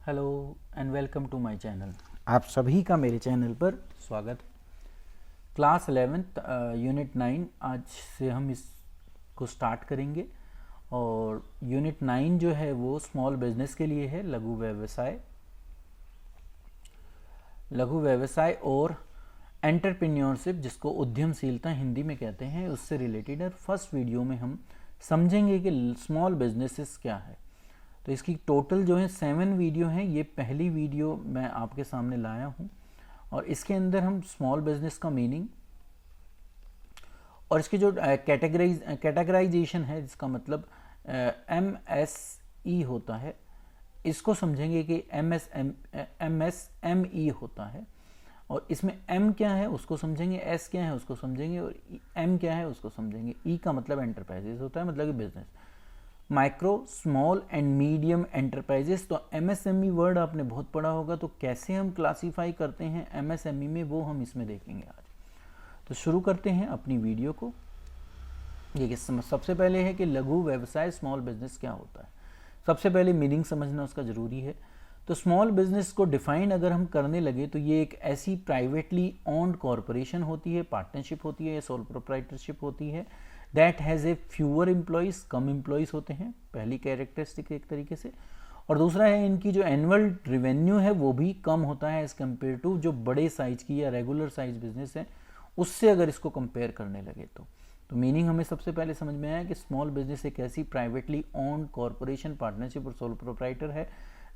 Hello and welcome to my channel. आप सभी का मेरे चैनल पर स्वागत। क्लास 11th यूनिट 9 आज से हम इसको स्टार्ट करेंगे और यूनिट 9 जो है वो स्मॉल बिजनेस के लिए है। लघु व्यवसाय और एंटरप्रेन्योरशिप, जिसको उद्यमशीलता हिंदी में कहते हैं, उससे रिलेटेड है। फर्स्ट वीडियो में हम समझेंगे कि स्मॉल बिजनेसेस क्या है। तो इसकी टोटल जो है 7 वीडियो हैं। ये पहली वीडियो मैं आपके सामने लाया हूँ और इसके अंदर हम स्मॉल बिजनेस का मीनिंग और इसकी जो कैटेगराइजेशन है, जिसका मतलब MSE होता है, इसको समझेंगे कि MSME होता है। और इसमें M क्या है उसको समझेंगे, S क्या है उसको समझेंगे और M क्या है उसको समझेंगे। E का मतलब एंटरप्राइजेस होता है, मतलब कि business. Micro, small and medium enterprises. तो MSME वर्ड आपने बहुत पढ़ा होगा, तो कैसे हम क्लासीफाई करते हैं MSME में, वो हम इसमें देखेंगे आज। तो शुरू करते हैं अपनी वीडियो को। देखिए, सबसे पहले है कि लघु व्यवसाय स्मॉल बिजनेस क्या होता है। सबसे पहले मीनिंग समझना उसका ज़रूरी है। तो स्मॉल बिजनेस को डिफाइन अगर हम करने लगे तो ये एक ऐसी प्राइवेटली ओन्ड कॉरपोरेशन होती है, पार्टनरशिप होती है या सोल प्रोप्राइटरशिप होती है, that has a fewer employees, come employees होते हैं, पहली कैरेक्टरिस्टिक एक तरीके से। और दूसरा है इनकी जो एनुअल रेवेन्यू है वो भी कम होता है एज़ कम्पेयर टू जो बड़े साइज की या रेगुलर साइज बिजनेस है उससे अगर इसको कंपेयर करने लगे तो मीनिंग हमें सबसे पहले समझ में आया कि स्मॉल बिजनेस एक ऐसी प्राइवेटली ओन्ड कॉरपोरेशन, पार्टनरशिप और सोल प्रोप्राइटर है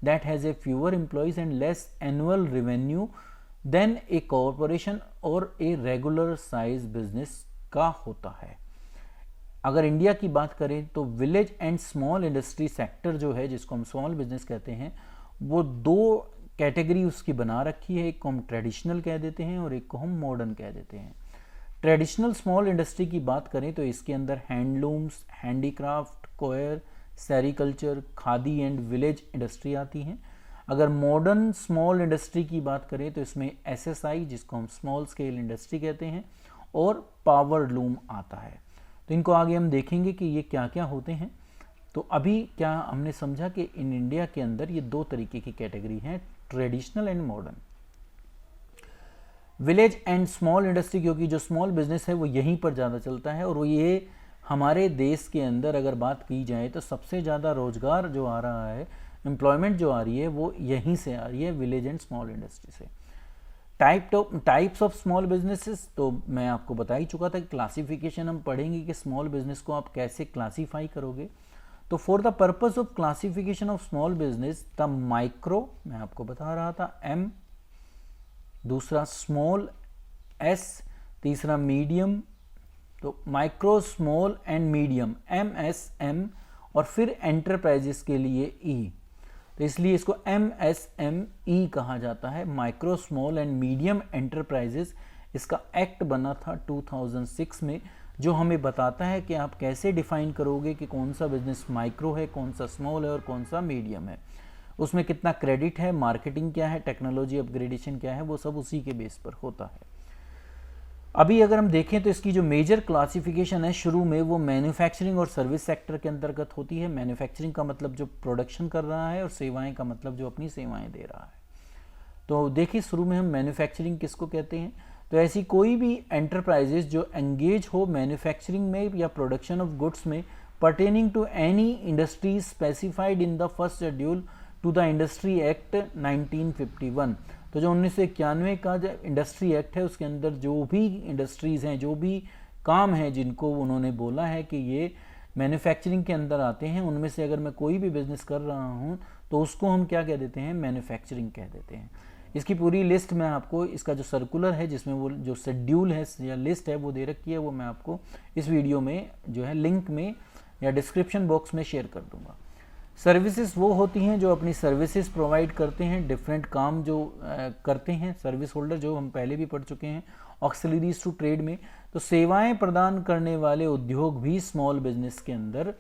that has a fewer employees and less annual revenue than a corporation और ए रेगुलर साइज बिजनेस का होता है। अगर इंडिया की बात करें तो village and small industry sector जो है, जिसको हम स्मॉल बिजनेस कहते हैं, वो दो कैटेगरी उसकी बना रखी है। एक को हम ट्रेडिशनल कह देते हैं और एक को हम मॉडर्न कह देते हैं। ट्रेडिशनल स्मॉल इंडस्ट्री की बात करें तो इसके अंदर handlooms, handicraft, coir, sericulture, khadi and village industry आती हैं। अगर मॉडर्न स्मॉल इंडस्ट्री की बात करें तो इसमें SSI, जिसको हम स्मॉल स्केल इंडस्ट्री कहते हैं, और पावर लूम आता है। तो इनको आगे हम देखेंगे कि ये क्या क्या होते हैं। तो अभी क्या हमने समझा कि इन इंडिया के अंदर ये दो तरीके की कैटेगरी हैं, traditional and modern. Village and small industry, क्योंकि जो स्मॉल बिजनेस है वो यहीं पर ज़्यादा चलता है और वो ये हमारे देश के अंदर अगर बात की जाए तो सबसे ज़्यादा रोजगार जो आ रहा है, एम्प्लॉयमेंट जो आ रही है, वो यहीं से आ रही है, विलेज एंड स्मॉल इंडस्ट्री से। टाइप्स ऑफ स्मॉल बिजनेसेस, तो मैं आपको बता ही चुका था कि क्लासिफिकेशन हम पढ़ेंगे कि स्मॉल बिजनेस को आप कैसे क्लासीफाई करोगे। तो for the purpose of classification of small business, the micro मैं आपको बता रहा था M, दूसरा स्मॉल S, तीसरा मीडियम, तो micro, small and medium MSM, और फिर एंटरप्राइजेस के लिए E। तो इसलिए इसको MSME कहा जाता है, micro, small and medium enterprises. इसका एक्ट बना था 2006 में, जो हमें बताता है कि आप कैसे डिफाइन करोगे कि कौन सा बिजनेस माइक्रो है, कौन सा स्मॉल है और कौन सा मीडियम है, उसमें कितना क्रेडिट है, मार्केटिंग क्या है, टेक्नोलॉजी अपग्रेडेशन क्या है, वो सब उसी के बेस पर होता है। अभी अगर हम देखें तो इसकी जो मेजर क्लासिफिकेशन है शुरू में, वो मैन्युफैक्चरिंग और सर्विस सेक्टर के अंतर्गत होती है। मैन्युफैक्चरिंग का मतलब जो प्रोडक्शन कर रहा है और सेवाएं का मतलब जो अपनी सेवाएं दे रहा है। तो देखिए, शुरू में हम मैन्युफैक्चरिंग किसको कहते हैं, तो ऐसी कोई भी एंटरप्राइजेस जो एंगेज हो मैन्युफैक्चरिंग में या प्रोडक्शन ऑफ गुड्स में pertaining to any industry specified in the first schedule to the industry act 1951। तो जो 1991 का जो इंडस्ट्री एक्ट है, उसके अंदर जो भी इंडस्ट्रीज़ हैं, जो भी काम हैं जिनको उन्होंने बोला है कि ये मैन्युफैक्चरिंग के अंदर आते हैं, उनमें से अगर मैं कोई भी बिजनेस कर रहा हूँ तो उसको हम क्या कह देते हैं, मैन्युफैक्चरिंग कह देते हैं। इसकी पूरी लिस्ट मैं आपको, इसका जो सर्कुलर है जिसमें वो जो शेड्यूल है या लिस्ट है वो दे रखी है, वो मैं आपको इस वीडियो में जो है लिंक में या डिस्क्रिप्शन बॉक्स में शेयर कर दूंगा। सर्विसेज वो होती हैं जो अपनी सर्विसेज प्रोवाइड करते हैं, डिफरेंट काम जो करते हैं सर्विस होल्डर, जो हम पहले भी पढ़ चुके हैं ऑक्सिलरीज टू ट्रेड में। तो सेवाएं प्रदान करने वाले उद्योग भी स्मॉल बिजनेस के अंदर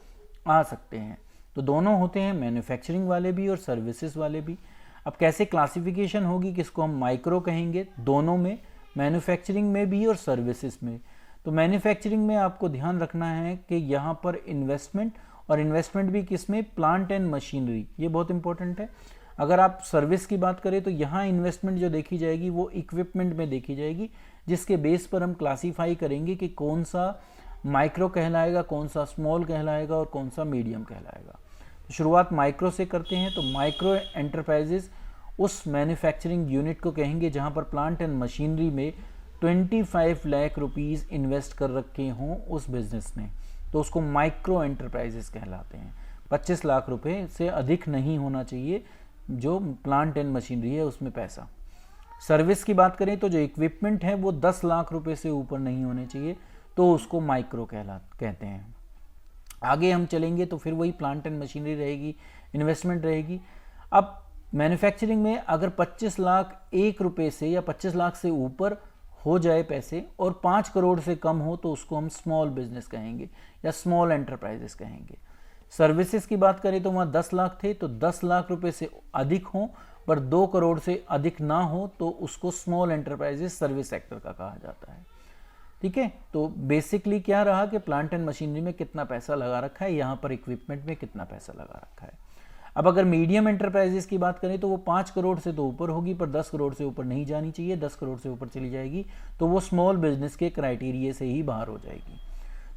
आ सकते हैं। तो दोनों होते हैं, मैन्युफैक्चरिंग वाले भी और सर्विसेज वाले भी। अब कैसे क्लासिफिकेशन होगी, किसको हम माइक्रो कहेंगे, दोनों में, मैन्युफैक्चरिंग में भी और सर्विसेज में। तो मैन्युफैक्चरिंग में आपको ध्यान रखना है कि यहाँ पर इन्वेस्टमेंट, और इन्वेस्टमेंट भी किस में, प्लांट एंड मशीनरी, ये बहुत इंपॉर्टेंट है। अगर आप सर्विस की बात करें तो यहाँ इन्वेस्टमेंट जो देखी जाएगी वो इक्विपमेंट में देखी जाएगी, जिसके बेस पर हम क्लासीफाई करेंगे कि कौन सा माइक्रो कहलाएगा, कौन सा स्मॉल कहलाएगा और कौन सा मीडियम कहलाएगा। तो शुरुआत माइक्रो से करते हैं। तो माइक्रो एंटरप्राइजेस उस मैन्युफैक्चरिंग यूनिट को कहेंगे जहाँ पर प्लांट एंड मशीनरी में 25 लाख रुपीज़ इन्वेस्ट कर रखे हों उस बिज़नेस ने, तो उसको माइक्रो एंटरप्राइजेस कहलाते हैं। 25 लाख रुपए से अधिक नहीं होना चाहिए जो प्लांट एंड मशीनरी है उसमें पैसा। सर्विस की बात करें तो जो इक्विपमेंट है वो 10 लाख रुपए से ऊपर नहीं होने चाहिए, तो उसको माइक्रो कहते हैं। आगे हम चलेंगे तो फिर वही प्लांट एंड मशीनरी रहेगी, इन्वेस्टमेंट रहेगी। अब मैन्युफैक्चरिंग में अगर 25 लाख 1 रुपये से या 25 लाख से ऊपर हो जाए पैसे और 5 करोड़ से कम हो तो उसको हम स्मॉल बिजनेस कहेंगे या स्मॉल एंटरप्राइजेस कहेंगे। सर्विसेज की बात करें तो वहाँ 10 लाख थे, तो 10 लाख रुपए से अधिक हो पर 2 करोड़ से अधिक ना हो तो उसको स्मॉल एंटरप्राइजेस सर्विस सेक्टर का कहा जाता है। ठीक है, तो बेसिकली क्या रहा कि प्लांट एंड मशीनरी में कितना पैसा लगा रखा है, यहाँ पर इक्विपमेंट में कितना पैसा लगा रखा है। अब अगर मीडियम एंटरप्राइजेस की बात करें तो वो 5 करोड़ से तो ऊपर होगी पर 10 करोड़ से ऊपर नहीं जानी चाहिए। 10 करोड़ से ऊपर चली जाएगी तो वो स्मॉल बिजनेस के क्राइटेरिया से ही बाहर हो जाएगी।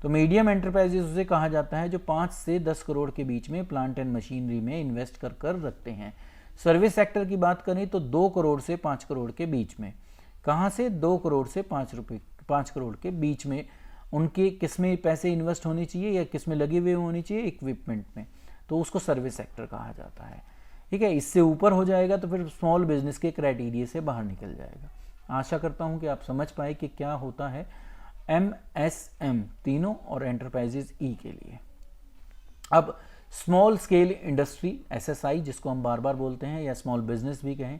तो मीडियम एंटरप्राइजेस उसे कहा जाता है जो 5 से 10 करोड़ के बीच में प्लांट एंड मशीनरी में इन्वेस्ट कर रखते हैं। सर्विस सेक्टर की बात करें तो 2 करोड़ से 5 करोड़ के बीच में, कहाँ से 2 करोड़ से 5 करोड़ के बीच में उनके किस में पैसे इन्वेस्ट होने चाहिए या किस में लगे हुए होने चाहिए, इक्विपमेंट में, तो उसको सर्विस सेक्टर कहा जाता है। ठीक है, इससे ऊपर हो जाएगा तो फिर स्मॉल बिजनेस के क्राइटेरिया से बाहर निकल जाएगा। आशा करता हूँ कि आप समझ पाए कि क्या होता है MSM तीनों और एंटरप्राइजेज ई के लिए। अब स्मॉल स्केल इंडस्ट्री SSI जिसको हम बार बार बोलते हैं या स्मॉल बिजनेस भी कहें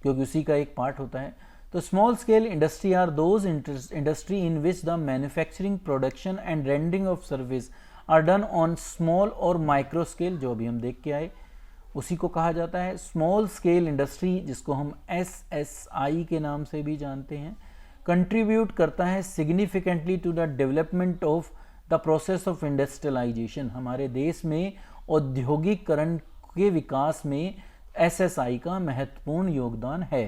क्योंकि उसी का एक पार्ट होता है। तो small scale industry are those industry in which the manufacturing, production and rendering of service are done on small और माइक्रो स्केल, जो अभी हम देख के आए उसी को कहा जाता है स्मॉल स्केल इंडस्ट्री, जिसको हम SSI के नाम से भी जानते हैं। कंट्रीब्यूट करता है significantly to the development of the process of industrialisation, हमारे देश में औद्योगिकरण के विकास में SSI का महत्वपूर्ण योगदान है।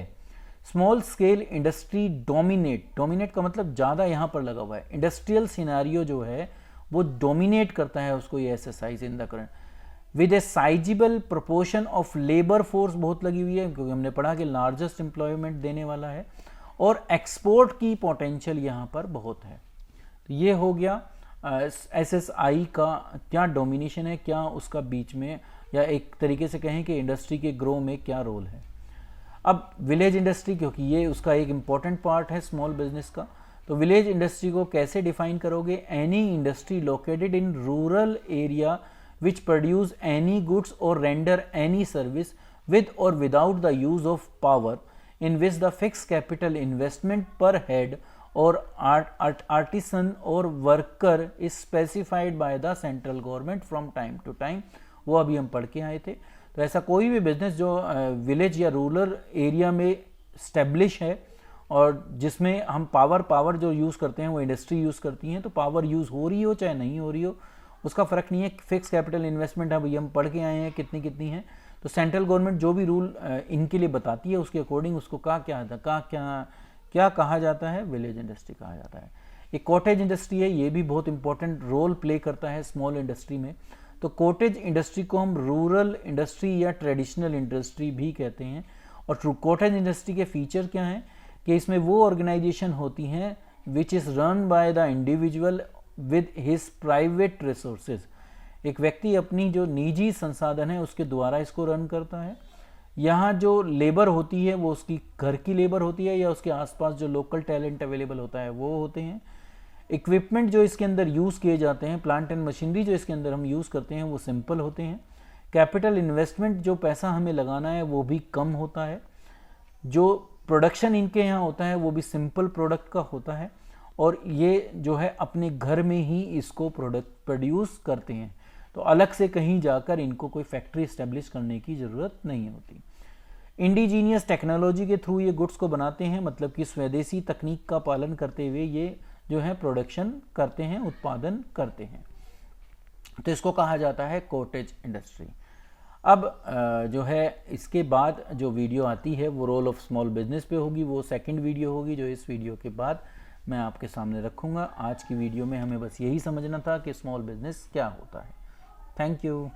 स्मॉल स्केल इंडस्ट्री डोमिनेट का मतलब ज़्यादा यहाँ पर लगा हुआ है, इंडस्ट्रियल सिनारियो जो है वो डोमिनेट करता है उसको ये SSI in the current with A sizeable proportion of labour force बहुत लगी हुई है क्योंकि हमने पढ़ा कि लार्जेस्ट एम्प्लॉयमेंट देने वाला है और एक्सपोर्ट की पोटेंशियल यहाँ पर बहुत है। तो ये हो गया SSI का क्या डोमिनेशन है, क्या उसका बीच में या एक तरीके से कहें कि इंडस्ट्री के ग्रो में क्या रोल है। अब विलेज इंडस्ट्री, क्योंकि ये उसका एक इम्पॉर्टेंट पार्ट है स्मॉल बिजनेस का, तो विलेज इंडस्ट्री को कैसे डिफाइन करोगे? Any industry located in rural area which produce any goods और रेंडर एनी सर्विस विद और without the use of power in which the fixed capital investment per head or artisan or worker is specified by the central government from time to time, वो अभी हम पढ़ के आए थे। तो ऐसा कोई भी बिजनेस जो विलेज या रूरल एरिया में स्टेब्लिश है और जिसमें हम पावर जो यूज़ करते हैं वो इंडस्ट्री यूज़ करती हैं, तो पावर यूज़ हो रही हो चाहे नहीं हो रही हो उसका फ़र्क नहीं है। फिक्स कैपिटल इन्वेस्टमेंट अभी हम पढ़ के आए हैं कितनी कितनी है, तो सेंट्रल गवर्नमेंट जो भी रूल इनके लिए बताती है उसके अकॉर्डिंग उसको क्या कहा जाता है, विलेज इंडस्ट्री कहा जाता है। एक कॉटेज इंडस्ट्री है, ये भी बहुत इंपॉर्टेंट रोल प्ले करता है स्मॉल इंडस्ट्री में। तो कॉटेज इंडस्ट्री को हम रूरल इंडस्ट्री या ट्रेडिशनल इंडस्ट्री भी कहते हैं। और कॉटेज इंडस्ट्री के फीचर क्या हैं कि इसमें वो ऑर्गेनाइजेशन होती हैं which is run by the individual with his private resources, एक व्यक्ति अपनी जो निजी संसाधन है उसके द्वारा इसको रन करता है। यहाँ जो लेबर होती है वो उसकी घर की लेबर होती है या उसके आसपास जो लोकल टैलेंट अवेलेबल होता है वो होते हैं। इक्विपमेंट जो इसके अंदर यूज़ किए जाते हैं, प्लांट एंड मशीनरी जो इसके अंदर हम यूज़ करते हैं वो सिंपल होते हैं। कैपिटल इन्वेस्टमेंट जो पैसा हमें लगाना है वो भी कम होता है। जो प्रोडक्शन इनके यहाँ होता है वो भी सिंपल प्रोडक्ट का होता है और ये जो है अपने घर में ही इसको प्रोडक्ट प्रोड्यूस करते हैं, तो अलग से कहीं जाकर इनको कोई फैक्ट्री इस्टेब्लिश करने की ज़रूरत नहीं होती। इंडिजीनियस टेक्नोलॉजी के थ्रू ये गुड्स को बनाते हैं, मतलब कि स्वदेशी तकनीक का पालन करते हुए ये जो है प्रोडक्शन करते हैं, उत्पादन करते हैं, तो इसको कहा जाता है कॉटेज इंडस्ट्री। अब जो है इसके बाद जो वीडियो आती है वो रोल ऑफ स्मॉल बिजनेस पे होगी, वो सेकंड वीडियो होगी जो इस वीडियो के बाद मैं आपके सामने रखूँगा। आज की वीडियो में हमें बस यही समझना था कि स्मॉल बिजनेस क्या होता है। Thank you.